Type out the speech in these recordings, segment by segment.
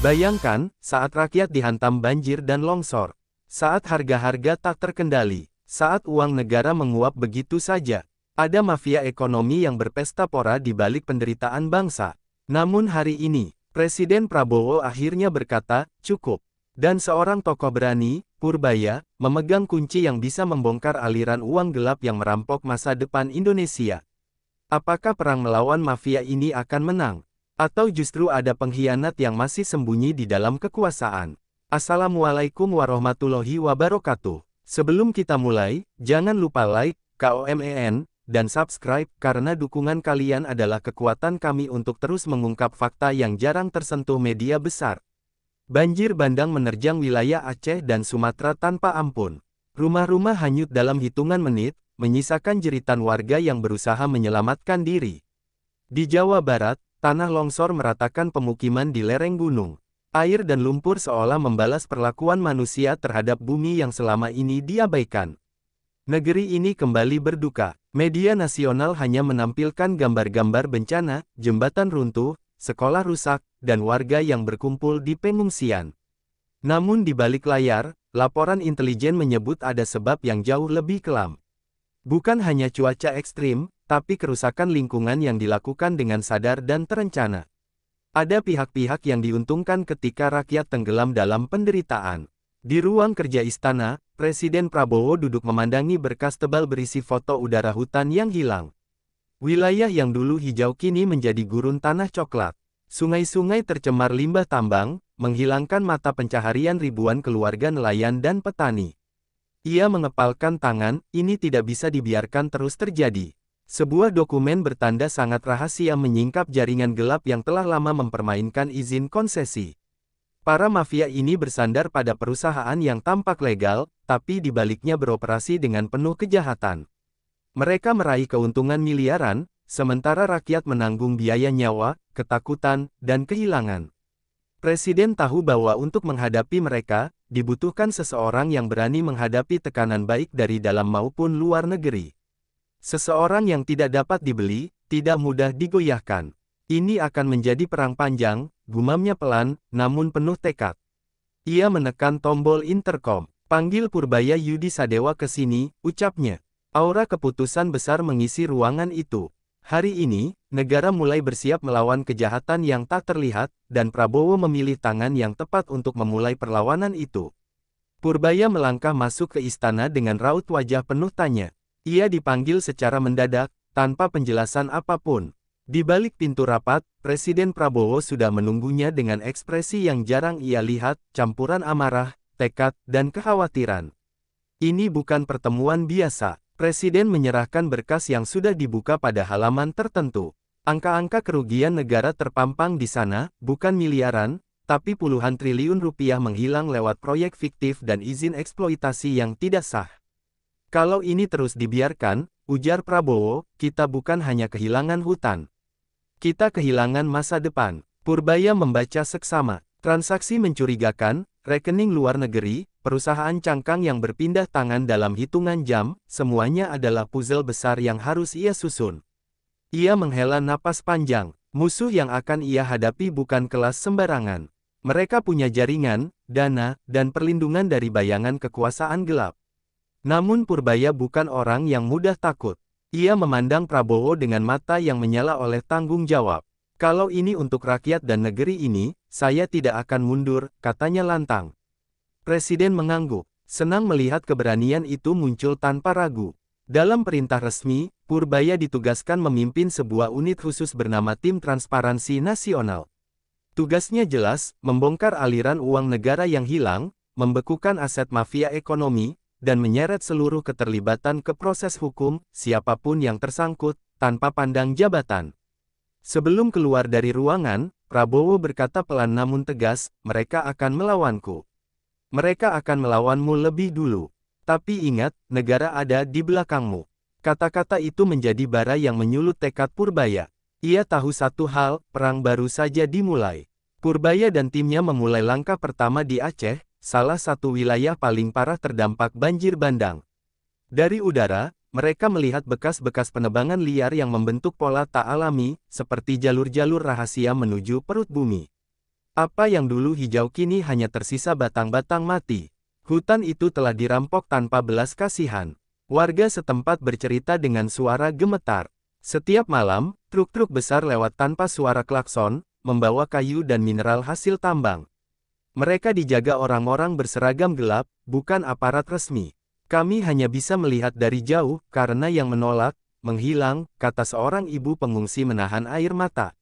Bayangkan, saat rakyat dihantam banjir dan longsor. Saat harga-harga tak terkendali. Saat uang negara menguap begitu saja. Ada mafia ekonomi yang berpesta pora di balik penderitaan bangsa. Namun hari ini, Presiden Prabowo akhirnya berkata, cukup. Dan seorang tokoh berani, Purbaya, memegang kunci yang bisa membongkar aliran uang gelap yang merampok masa depan Indonesia. Apakah perang melawan mafia ini akan menang? Atau justru ada pengkhianat yang masih sembunyi di dalam kekuasaan? Assalamualaikum warahmatullahi wabarakatuh. Sebelum kita mulai, jangan lupa like, KOMEN, dan subscribe, karena dukungan kalian adalah kekuatan kami untuk terus mengungkap fakta yang jarang tersentuh media besar. Banjir bandang menerjang wilayah Aceh dan Sumatera tanpa ampun. Rumah-rumah hanyut dalam hitungan menit, menyisakan jeritan warga yang berusaha menyelamatkan diri. Di Jawa Barat, tanah longsor meratakan pemukiman di lereng gunung. Air dan lumpur seolah membalas perlakuan manusia terhadap bumi yang selama ini diabaikan. Negeri ini kembali berduka. Media nasional hanya menampilkan gambar-gambar bencana, jembatan runtuh, sekolah rusak, dan warga yang berkumpul di pengungsian. Namun di balik layar, laporan intelijen menyebut ada sebab yang jauh lebih kelam. Bukan hanya cuaca ekstrim, tapi kerusakan lingkungan yang dilakukan dengan sadar dan terencana. Ada pihak-pihak yang diuntungkan ketika rakyat tenggelam dalam penderitaan. Di ruang kerja istana, Presiden Prabowo duduk memandangi berkas tebal berisi foto udara hutan yang hilang. Wilayah yang dulu hijau kini menjadi gurun tanah coklat. Sungai-sungai tercemar limbah tambang, menghilangkan mata pencaharian ribuan keluarga nelayan dan petani. Ia mengepalkan tangan, ini tidak bisa dibiarkan terus terjadi. Sebuah dokumen bertanda sangat rahasia menyingkap jaringan gelap yang telah lama mempermainkan izin konsesi. Para mafia ini bersandar pada perusahaan yang tampak legal, tapi di baliknya beroperasi dengan penuh kejahatan. Mereka meraih keuntungan miliaran, sementara rakyat menanggung biaya nyawa, ketakutan, dan kehilangan. Presiden tahu bahwa untuk menghadapi mereka, dibutuhkan seseorang yang berani menghadapi tekanan baik dari dalam maupun luar negeri. Seseorang yang tidak dapat dibeli, tidak mudah digoyahkan. Ini akan menjadi perang panjang, gumamnya pelan, namun penuh tekad. Ia menekan tombol intercom. Panggil Purbaya Yudi Sadewa ke sini, ucapnya. Aura keputusan besar mengisi ruangan itu. Hari ini, negara mulai bersiap melawan kejahatan yang tak terlihat, dan Prabowo memilih tangan yang tepat untuk memulai perlawanan itu. Purbaya melangkah masuk ke istana dengan raut wajah penuh tanya. Ia dipanggil secara mendadak, tanpa penjelasan apapun. Di balik pintu rapat, Presiden Prabowo sudah menunggunya dengan ekspresi yang jarang ia lihat, campuran amarah, tekad, dan kekhawatiran. Ini bukan pertemuan biasa. Presiden menyerahkan berkas yang sudah dibuka pada halaman tertentu. Angka-angka kerugian negara terpampang di sana, bukan miliaran, tapi puluhan triliun rupiah menghilang lewat proyek fiktif dan izin eksploitasi yang tidak sah. Kalau ini terus dibiarkan, ujar Prabowo, kita bukan hanya kehilangan hutan. Kita kehilangan masa depan. Purbaya membaca seksama. Transaksi mencurigakan, rekening luar negeri, perusahaan cangkang yang berpindah tangan dalam hitungan jam, semuanya adalah puzzle besar yang harus ia susun. Ia menghela napas panjang. Musuh yang akan ia hadapi bukan kelas sembarangan. Mereka punya jaringan, dana, dan perlindungan dari bayangan kekuasaan gelap. Namun Purbaya bukan orang yang mudah takut. Ia memandang Prabowo dengan mata yang menyala oleh tanggung jawab. Kalau ini untuk rakyat dan negeri ini, saya tidak akan mundur, katanya lantang. Presiden mengangguk, senang melihat keberanian itu muncul tanpa ragu. Dalam perintah resmi, Purbaya ditugaskan memimpin sebuah unit khusus bernama Tim Transparansi Nasional. Tugasnya jelas, membongkar aliran uang negara yang hilang, membekukan aset mafia ekonomi, dan menyeret seluruh keterlibatan ke proses hukum, siapapun yang tersangkut, tanpa pandang jabatan. Sebelum keluar dari ruangan, Prabowo berkata pelan namun tegas, mereka akan melawanku. Mereka akan melawanmu lebih dulu. Tapi ingat, negara ada di belakangmu. Kata-kata itu menjadi bara yang menyulut tekad Purbaya. Ia tahu satu hal, perang baru saja dimulai. Purbaya dan timnya memulai langkah pertama di Aceh, salah satu wilayah paling parah terdampak banjir bandang. Dari udara, mereka melihat bekas-bekas penebangan liar yang membentuk pola tak alami, seperti jalur-jalur rahasia menuju perut bumi. Apa yang dulu hijau kini hanya tersisa batang-batang mati. Hutan itu telah dirampok tanpa belas kasihan. Warga setempat bercerita dengan suara gemetar. Setiap malam, truk-truk besar lewat tanpa suara klakson, membawa kayu dan mineral hasil tambang. Mereka dijaga orang-orang berseragam gelap, bukan aparat resmi. Kami hanya bisa melihat dari jauh, karena yang menolak, menghilang, kata seorang ibu pengungsi menahan air mata.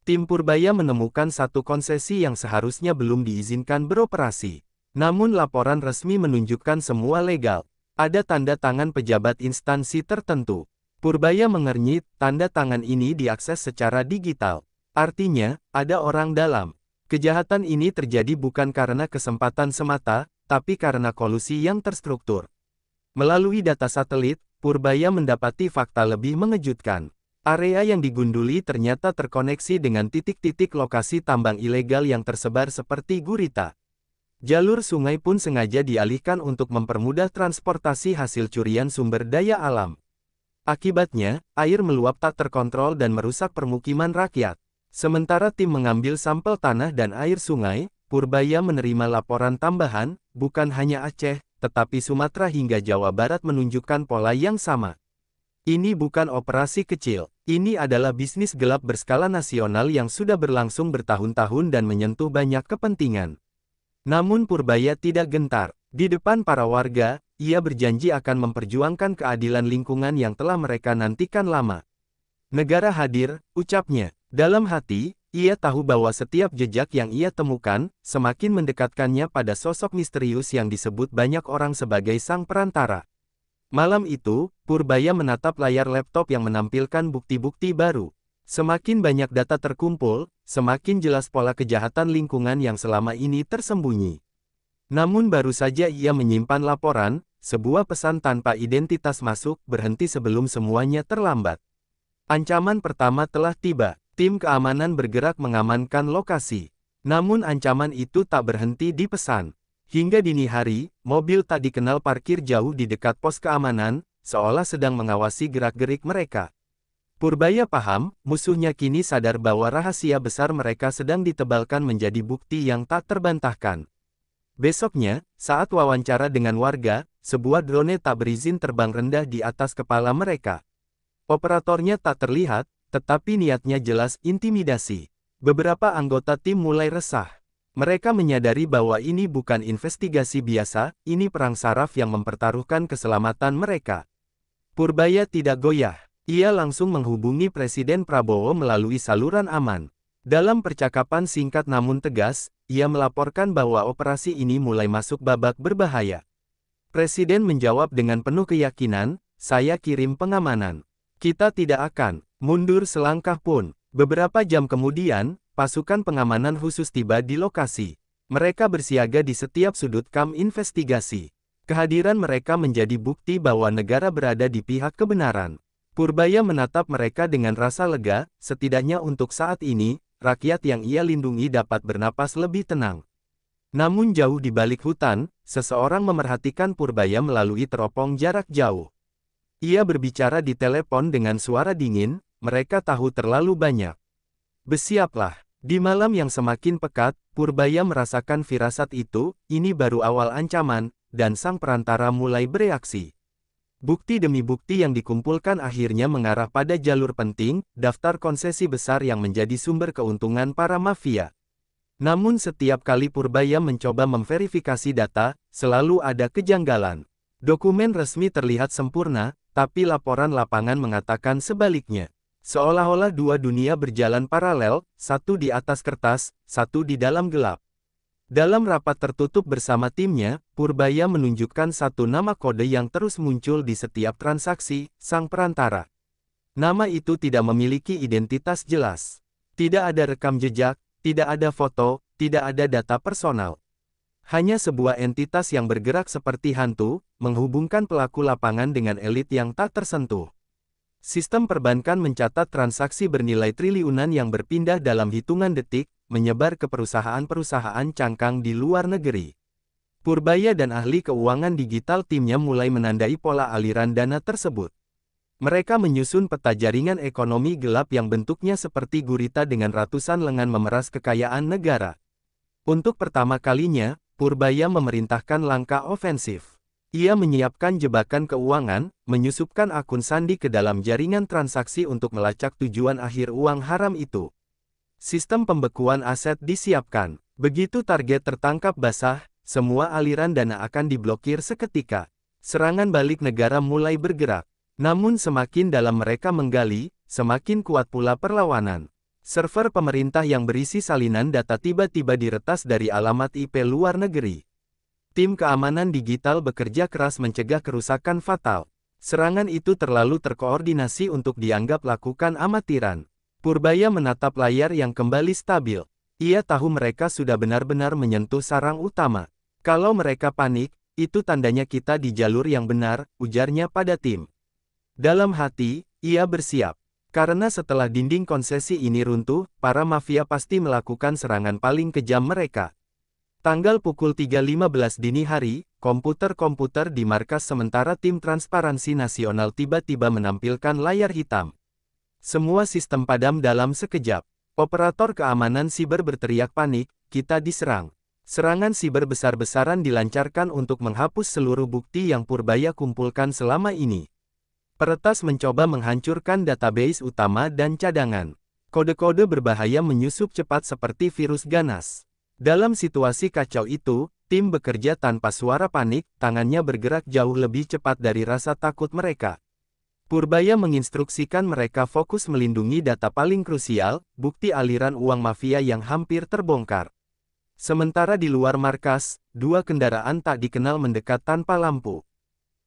Tim Purbaya menemukan satu konsesi yang seharusnya belum diizinkan beroperasi. Namun laporan resmi menunjukkan semua legal. Ada tanda tangan pejabat instansi tertentu. Purbaya mengernyit, tanda tangan ini diakses secara digital. Artinya, ada orang dalam. Kejahatan ini terjadi bukan karena kesempatan semata, tapi karena kolusi yang terstruktur. Melalui data satelit, Purbaya mendapati fakta lebih mengejutkan. Area yang digunduli ternyata terkoneksi dengan titik-titik lokasi tambang ilegal yang tersebar seperti gurita. Jalur sungai pun sengaja dialihkan untuk mempermudah transportasi hasil curian sumber daya alam. Akibatnya, air meluap tak terkontrol dan merusak permukiman rakyat. Sementara tim mengambil sampel tanah dan air sungai, Purbaya menerima laporan tambahan, bukan hanya Aceh, tetapi Sumatera hingga Jawa Barat menunjukkan pola yang sama. Ini bukan operasi kecil, ini adalah bisnis gelap berskala nasional yang sudah berlangsung bertahun-tahun dan menyentuh banyak kepentingan. Namun Purbaya tidak gentar. Di depan para warga, ia berjanji akan memperjuangkan keadilan lingkungan yang telah mereka nantikan lama. Negara hadir, ucapnya. Dalam hati, ia tahu bahwa setiap jejak yang ia temukan, semakin mendekatkannya pada sosok misterius yang disebut banyak orang sebagai sang perantara. Malam itu, Purbaya menatap layar laptop yang menampilkan bukti-bukti baru. Semakin banyak data terkumpul, semakin jelas pola kejahatan lingkungan yang selama ini tersembunyi. Namun baru saja ia menyimpan laporan, sebuah pesan tanpa identitas masuk, berhenti sebelum semuanya terlambat. Ancaman pertama telah tiba. Tim keamanan bergerak mengamankan lokasi. Namun ancaman itu tak berhenti di pesan. Hingga dini hari, mobil tak dikenal parkir jauh di dekat pos keamanan, seolah sedang mengawasi gerak-gerik mereka. Purbaya paham, musuhnya kini sadar bahwa rahasia besar mereka sedang ditebalkan menjadi bukti yang tak terbantahkan. Besoknya, saat wawancara dengan warga, sebuah drone tak berizin terbang rendah di atas kepala mereka. Operatornya tak terlihat, tetapi niatnya jelas intimidasi. Beberapa anggota tim mulai resah. Mereka menyadari bahwa ini bukan investigasi biasa, ini perang saraf yang mempertaruhkan keselamatan mereka. Purbaya tidak goyah. Ia langsung menghubungi Presiden Prabowo melalui saluran aman. Dalam percakapan singkat namun tegas, ia melaporkan bahwa operasi ini mulai masuk babak berbahaya. Presiden menjawab dengan penuh keyakinan, "Saya kirim pengamanan. Kita tidak akan mundur selangkah pun." Beberapa jam kemudian, pasukan pengamanan khusus tiba di lokasi. Mereka bersiaga di setiap sudut kamp investigasi. Kehadiran mereka menjadi bukti bahwa negara berada di pihak kebenaran. Purbaya menatap mereka dengan rasa lega, setidaknya untuk saat ini, rakyat yang ia lindungi dapat bernapas lebih tenang. Namun jauh di balik hutan, seseorang memerhatikan Purbaya melalui teropong jarak jauh. Ia berbicara di telepon dengan suara dingin, "Mereka tahu terlalu banyak. Bersiaplah." Di malam yang semakin pekat, Purbaya merasakan firasat itu, ini baru awal ancaman, dan sang perantara mulai bereaksi. Bukti demi bukti yang dikumpulkan akhirnya mengarah pada jalur penting, daftar konsesi besar yang menjadi sumber keuntungan para mafia. Namun setiap kali Purbaya mencoba memverifikasi data, selalu ada kejanggalan. Dokumen resmi terlihat sempurna, tapi laporan lapangan mengatakan sebaliknya. Seolah-olah dua dunia berjalan paralel, satu di atas kertas, satu di dalam gelap. Dalam rapat tertutup bersama timnya, Purbaya menunjukkan satu nama kode yang terus muncul di setiap transaksi, sang perantara. Nama itu tidak memiliki identitas jelas. Tidak ada rekam jejak, tidak ada foto, tidak ada data personal. Hanya sebuah entitas yang bergerak seperti hantu, menghubungkan pelaku lapangan dengan elit yang tak tersentuh. Sistem perbankan mencatat transaksi bernilai triliunan yang berpindah dalam hitungan detik, menyebar ke perusahaan-perusahaan cangkang di luar negeri. Purbaya dan ahli keuangan digital timnya mulai menandai pola aliran dana tersebut. Mereka menyusun peta jaringan ekonomi gelap yang bentuknya seperti gurita dengan ratusan lengan memeras kekayaan negara. Untuk pertama kalinya, Purbaya memerintahkan langkah ofensif. Ia menyiapkan jebakan keuangan, menyusupkan akun sandi ke dalam jaringan transaksi untuk melacak tujuan akhir uang haram itu. Sistem pembekuan aset disiapkan. Begitu target tertangkap basah, semua aliran dana akan diblokir seketika. Serangan balik negara mulai bergerak. Namun semakin dalam mereka menggali, semakin kuat pula perlawanan. Server pemerintah yang berisi salinan data tiba-tiba diretas dari alamat IP luar negeri. Tim keamanan digital bekerja keras mencegah kerusakan fatal. Serangan itu terlalu terkoordinasi untuk dianggap lakukan amatiran. Purbaya menatap layar yang kembali stabil. Ia tahu mereka sudah benar-benar menyentuh sarang utama. Kalau mereka panik, itu tandanya kita di jalur yang benar, ujarnya pada tim. Dalam hati, ia bersiap. Karena setelah dinding konsesi ini runtuh, para mafia pasti melakukan serangan paling kejam mereka. Tanggal pukul 3.15 dini hari, komputer-komputer di markas sementara tim Transparansi Nasional tiba-tiba menampilkan layar hitam. Semua sistem padam dalam sekejap. Operator keamanan siber berteriak panik, kita diserang. Serangan siber besar-besaran dilancarkan untuk menghapus seluruh bukti yang Purbaya kumpulkan selama ini. Peretas mencoba menghancurkan database utama dan cadangan. Kode-kode berbahaya menyusup cepat seperti virus ganas. Dalam situasi kacau itu, tim bekerja tanpa suara panik, tangannya bergerak jauh lebih cepat dari rasa takut mereka. Purbaya menginstruksikan mereka fokus melindungi data paling krusial, bukti aliran uang mafia yang hampir terbongkar. Sementara di luar markas, dua kendaraan tak dikenal mendekat tanpa lampu.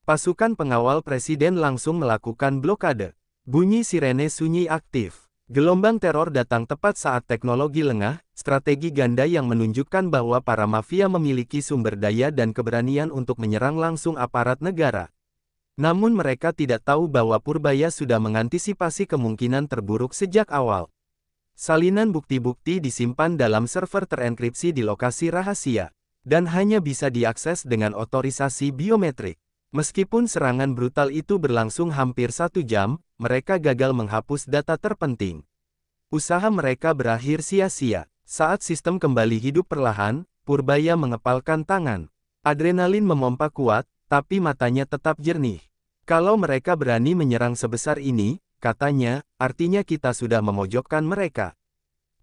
Pasukan pengawal presiden langsung melakukan blokade. Bunyi sirene sunyi aktif. Gelombang teror datang tepat saat teknologi lengah, strategi ganda yang menunjukkan bahwa para mafia memiliki sumber daya dan keberanian untuk menyerang langsung aparat negara. Namun mereka tidak tahu bahwa Purbaya sudah mengantisipasi kemungkinan terburuk sejak awal. Salinan bukti-bukti disimpan dalam server terenkripsi di lokasi rahasia, dan hanya bisa diakses dengan otorisasi biometrik. Meskipun serangan brutal itu berlangsung hampir 1 jam, mereka gagal menghapus data terpenting. Usaha mereka berakhir sia-sia. Saat sistem kembali hidup perlahan, Purbaya mengepalkan tangan. Adrenalin memompa kuat, tapi matanya tetap jernih. Kalau mereka berani menyerang sebesar ini, katanya, artinya kita sudah memojokkan mereka.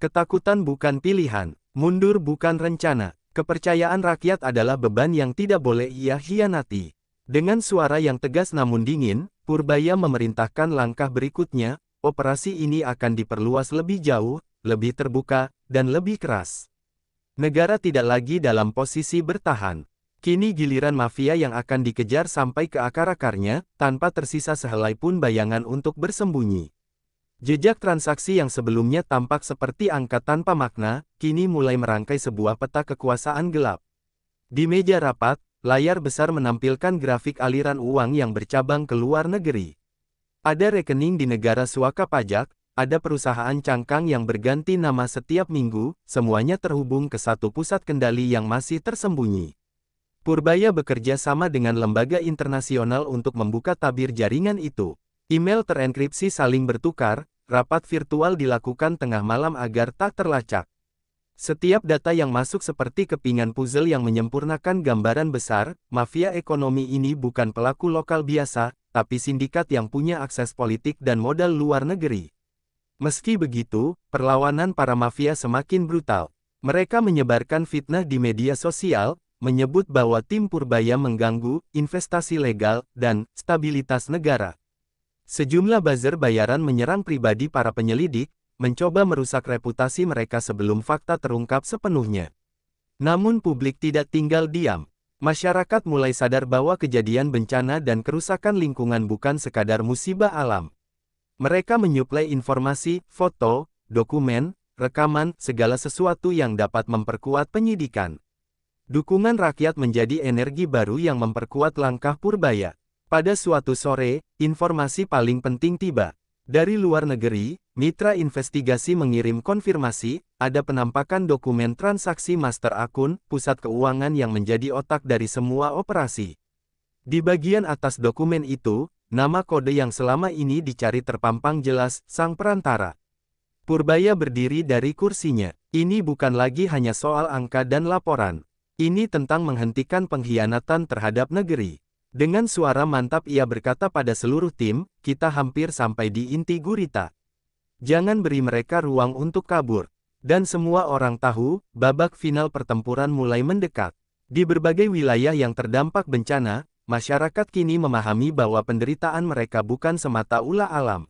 Ketakutan bukan pilihan, mundur bukan rencana. Kepercayaan rakyat adalah beban yang tidak boleh ia hianati. Dengan suara yang tegas namun dingin, Purbaya memerintahkan langkah berikutnya, operasi ini akan diperluas lebih jauh, lebih terbuka, dan lebih keras. Negara tidak lagi dalam posisi bertahan. Kini giliran mafia yang akan dikejar sampai ke akar-akarnya, tanpa tersisa sehelai pun bayangan untuk bersembunyi. Jejak transaksi yang sebelumnya tampak seperti angka tanpa makna, kini mulai merangkai sebuah peta kekuasaan gelap. Di meja rapat, layar besar menampilkan grafik aliran uang yang bercabang ke luar negeri. Ada rekening di negara suaka pajak, ada perusahaan cangkang yang berganti nama setiap minggu, semuanya terhubung ke satu pusat kendali yang masih tersembunyi. Purbaya bekerja sama dengan lembaga internasional untuk membuka tabir jaringan itu. Email terenkripsi saling bertukar, rapat virtual dilakukan tengah malam agar tak terlacak. Setiap data yang masuk seperti kepingan puzzle yang menyempurnakan gambaran besar, mafia ekonomi ini bukan pelaku lokal biasa, tapi sindikat yang punya akses politik dan modal luar negeri. Meski begitu, perlawanan para mafia semakin brutal. Mereka menyebarkan fitnah di media sosial, menyebut bahwa tim Purbaya mengganggu investasi legal dan stabilitas negara. Sejumlah buzzer bayaran menyerang pribadi para penyelidik, mencoba merusak reputasi mereka sebelum fakta terungkap sepenuhnya. Namun publik tidak tinggal diam. Masyarakat mulai sadar bahwa kejadian bencana dan kerusakan lingkungan bukan sekadar musibah alam. Mereka menyuplai informasi, foto, dokumen, rekaman, segala sesuatu yang dapat memperkuat penyidikan. Dukungan rakyat menjadi energi baru yang memperkuat langkah Purbaya. Pada suatu sore, informasi paling penting tiba. Dari luar negeri, mitra investigasi mengirim konfirmasi, ada penampakan dokumen transaksi master akun, pusat keuangan yang menjadi otak dari semua operasi. Di bagian atas dokumen itu, nama kode yang selama ini dicari terpampang jelas, sang perantara. Purbaya berdiri dari kursinya. Ini bukan lagi hanya soal angka dan laporan. Ini tentang menghentikan pengkhianatan terhadap negeri. Dengan suara mantap ia berkata pada seluruh tim, kita hampir sampai di inti gurita. Jangan beri mereka ruang untuk kabur. Dan semua orang tahu, babak final pertempuran mulai mendekat. Di berbagai wilayah yang terdampak bencana, masyarakat kini memahami bahwa penderitaan mereka bukan semata ulah alam.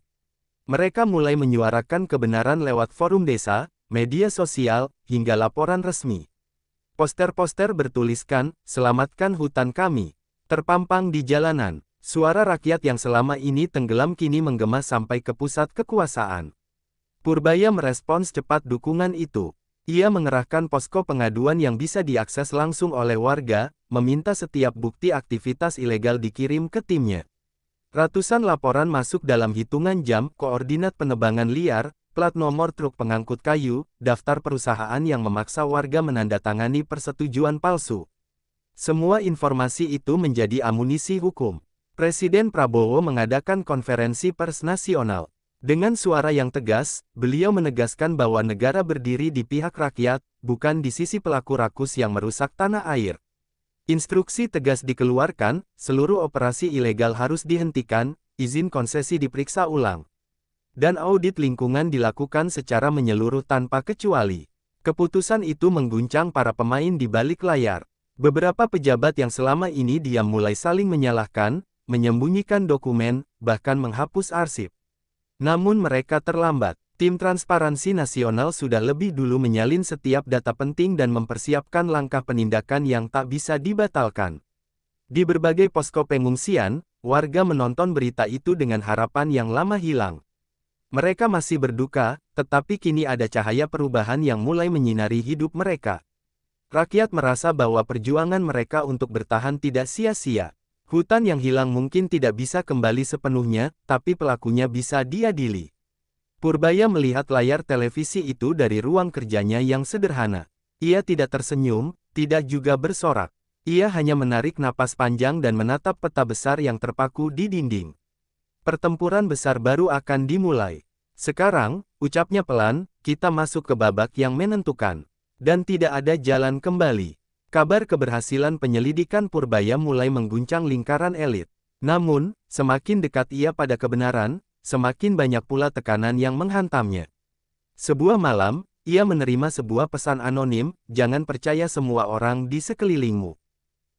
Mereka mulai menyuarakan kebenaran lewat forum desa, media sosial, hingga laporan resmi. Poster-poster bertuliskan, "Selamatkan hutan kami," terpampang di jalanan. Suara rakyat yang selama ini tenggelam kini menggema sampai ke pusat kekuasaan. Purbaya merespons cepat dukungan itu. Ia mengerahkan posko pengaduan yang bisa diakses langsung oleh warga, meminta setiap bukti aktivitas ilegal dikirim ke timnya. Ratusan laporan masuk dalam hitungan jam, koordinat penebangan liar, plat nomor truk pengangkut kayu, daftar perusahaan yang memaksa warga menandatangani persetujuan palsu. Semua informasi itu menjadi amunisi hukum. Presiden Prabowo mengadakan konferensi pers nasional. Dengan suara yang tegas, beliau menegaskan bahwa negara berdiri di pihak rakyat, bukan di sisi pelaku rakus yang merusak tanah air. Instruksi tegas dikeluarkan, seluruh operasi ilegal harus dihentikan, izin konsesi diperiksa ulang. Dan audit lingkungan dilakukan secara menyeluruh tanpa kecuali. Keputusan itu mengguncang para pemain di balik layar. Beberapa pejabat yang selama ini diam mulai saling menyalahkan, menyembunyikan dokumen, bahkan menghapus arsip. Namun mereka terlambat. Tim Transparansi Nasional sudah lebih dulu menyalin setiap data penting dan mempersiapkan langkah penindakan yang tak bisa dibatalkan. Di berbagai posko pengungsian, warga menonton berita itu dengan harapan yang lama hilang. Mereka masih berduka, tetapi kini ada cahaya perubahan yang mulai menyinari hidup mereka. Rakyat merasa bahwa perjuangan mereka untuk bertahan tidak sia-sia. Hutan yang hilang mungkin tidak bisa kembali sepenuhnya, tapi pelakunya bisa diadili. Purbaya melihat layar televisi itu dari ruang kerjanya yang sederhana. Ia tidak tersenyum, tidak juga bersorak. Ia hanya menarik napas panjang dan menatap peta besar yang terpaku di dinding. Pertempuran besar baru akan dimulai. Sekarang, ucapnya pelan, kita masuk ke babak yang menentukan. Dan tidak ada jalan kembali. Kabar keberhasilan penyelidikan Purbaya mulai mengguncang lingkaran elit. Namun, semakin dekat ia pada kebenaran, semakin banyak pula tekanan yang menghantamnya. Sebuah malam, ia menerima sebuah pesan anonim, jangan percaya semua orang di sekelilingmu.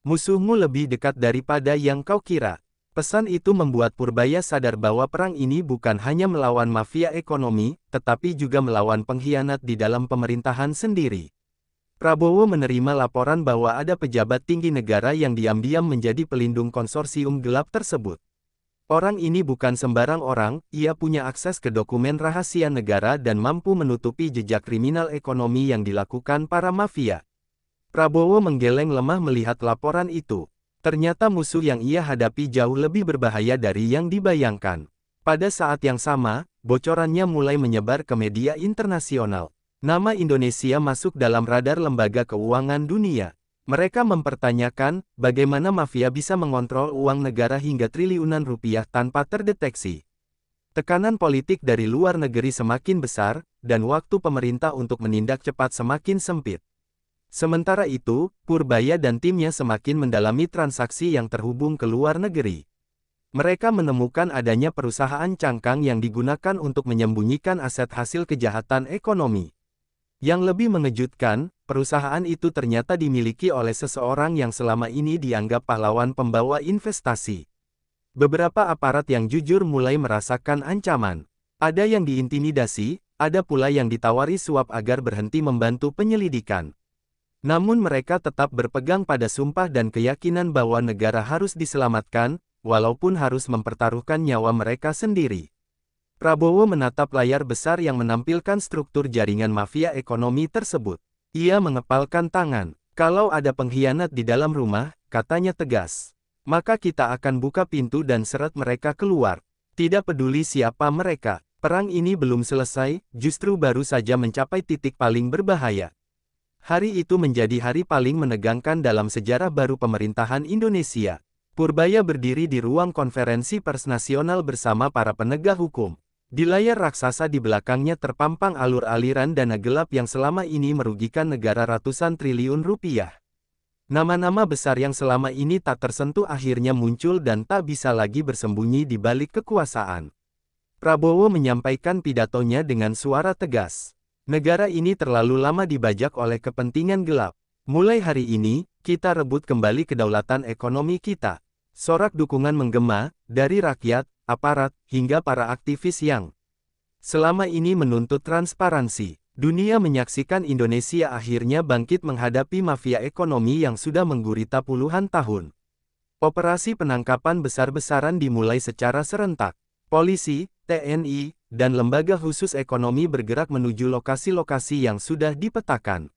Musuhmu lebih dekat daripada yang kau kira. Pesan itu membuat Purbaya sadar bahwa perang ini bukan hanya melawan mafia ekonomi, tetapi juga melawan pengkhianat di dalam pemerintahan sendiri. Prabowo menerima laporan bahwa ada pejabat tinggi negara yang diam-diam menjadi pelindung konsorsium gelap tersebut. Orang ini bukan sembarang orang, ia punya akses ke dokumen rahasia negara dan mampu menutupi jejak kriminal ekonomi yang dilakukan para mafia. Prabowo menggeleng lemah melihat laporan itu. Ternyata musuh yang ia hadapi jauh lebih berbahaya dari yang dibayangkan. Pada saat yang sama, bocorannya mulai menyebar ke media internasional. Nama Indonesia masuk dalam radar lembaga keuangan dunia. Mereka mempertanyakan, bagaimana mafia bisa mengontrol uang negara hingga triliunan rupiah tanpa terdeteksi. Tekanan politik dari luar negeri semakin besar, dan waktu pemerintah untuk menindak cepat semakin sempit. Sementara itu, Purbaya dan timnya semakin mendalami transaksi yang terhubung ke luar negeri. Mereka menemukan adanya perusahaan cangkang yang digunakan untuk menyembunyikan aset hasil kejahatan ekonomi. Yang lebih mengejutkan, perusahaan itu ternyata dimiliki oleh seseorang yang selama ini dianggap pahlawan pembawa investasi. Beberapa aparat yang jujur mulai merasakan ancaman. Ada yang diintimidasi, ada pula yang ditawari suap agar berhenti membantu penyelidikan. Namun mereka tetap berpegang pada sumpah dan keyakinan bahwa negara harus diselamatkan, walaupun harus mempertaruhkan nyawa mereka sendiri. Prabowo menatap layar besar yang menampilkan struktur jaringan mafia ekonomi tersebut. Ia mengepalkan tangan. Kalau ada pengkhianat di dalam rumah, katanya tegas, maka kita akan buka pintu dan seret mereka keluar. Tidak peduli siapa mereka. Perang ini belum selesai, justru baru saja mencapai titik paling berbahaya. Hari itu menjadi hari paling menegangkan dalam sejarah baru pemerintahan Indonesia. Purbaya berdiri di ruang konferensi pers nasional bersama para penegak hukum. Di layar raksasa di belakangnya terpampang alur-aliran dana gelap yang selama ini merugikan negara ratusan triliun rupiah. Nama-nama besar yang selama ini tak tersentuh akhirnya muncul dan tak bisa lagi bersembunyi di balik kekuasaan. Prabowo menyampaikan pidatonya dengan suara tegas. Negara ini terlalu lama dibajak oleh kepentingan gelap. Mulai hari ini, kita rebut kembali kedaulatan ekonomi kita. Sorak dukungan menggema, dari rakyat, aparat, hingga para aktivis yang selama ini menuntut transparansi. Dunia menyaksikan Indonesia akhirnya bangkit menghadapi mafia ekonomi yang sudah menggurita puluhan tahun. Operasi penangkapan besar-besaran dimulai secara serentak. Polisi, TNI, dan lembaga khusus ekonomi bergerak menuju lokasi-lokasi yang sudah dipetakan.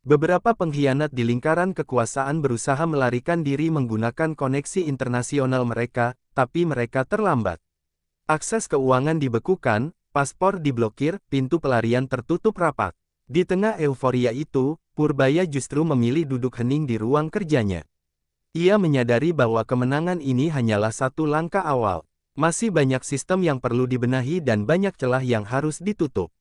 Beberapa pengkhianat di lingkaran kekuasaan berusaha melarikan diri menggunakan koneksi internasional mereka, tapi mereka terlambat. Akses keuangan dibekukan, paspor diblokir, pintu pelarian tertutup rapat. Di tengah euforia itu, Purbaya justru memilih duduk hening di ruang kerjanya. Ia menyadari bahwa kemenangan ini hanyalah satu langkah awal. Masih banyak sistem yang perlu dibenahi dan banyak celah yang harus ditutup.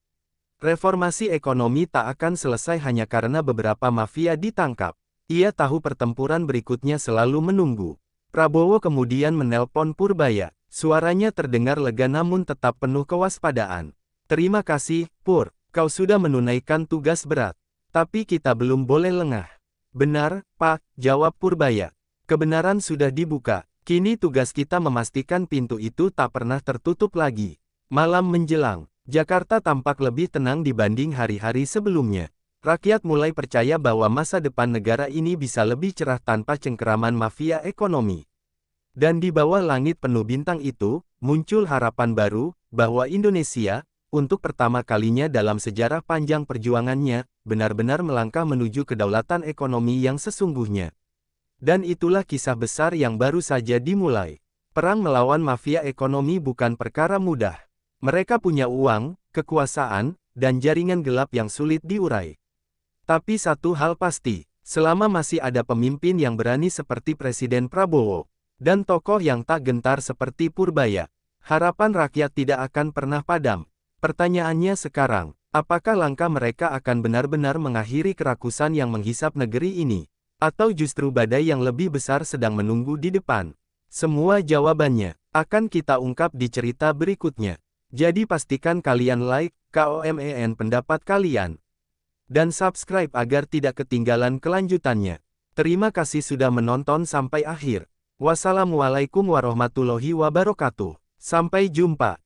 Reformasi ekonomi tak akan selesai hanya karena beberapa mafia ditangkap. Ia tahu pertempuran berikutnya selalu menunggu. Prabowo kemudian menelpon Purbaya. Suaranya terdengar lega namun tetap penuh kewaspadaan. Terima kasih, Pur. Kau sudah menunaikan tugas berat. Tapi kita belum boleh lengah. Benar, Pak, jawab Purbaya. Kebenaran sudah dibuka. Kini tugas kita memastikan pintu itu tak pernah tertutup lagi. Malam menjelang, Jakarta tampak lebih tenang dibanding hari-hari sebelumnya. Rakyat mulai percaya bahwa masa depan negara ini bisa lebih cerah tanpa cengkeraman mafia ekonomi. Dan di bawah langit penuh bintang itu, muncul harapan baru, bahwa Indonesia, untuk pertama kalinya dalam sejarah panjang perjuangannya, benar-benar melangkah menuju kedaulatan ekonomi yang sesungguhnya. Dan itulah kisah besar yang baru saja dimulai. Perang melawan mafia ekonomi bukan perkara mudah. Mereka punya uang, kekuasaan, dan jaringan gelap yang sulit diurai. Tapi satu hal pasti, selama masih ada pemimpin yang berani seperti Presiden Prabowo, dan tokoh yang tak gentar seperti Purbaya, harapan rakyat tidak akan pernah padam. Pertanyaannya sekarang, apakah langkah mereka akan benar-benar mengakhiri kerakusan yang menghisap negeri ini? Atau justru badai yang lebih besar sedang menunggu di depan? Semua jawabannya akan kita ungkap di cerita berikutnya. Jadi pastikan kalian like, komen pendapat kalian. Dan subscribe agar tidak ketinggalan kelanjutannya. Terima kasih sudah menonton sampai akhir. Wassalamualaikum warahmatullahi wabarakatuh. Sampai jumpa.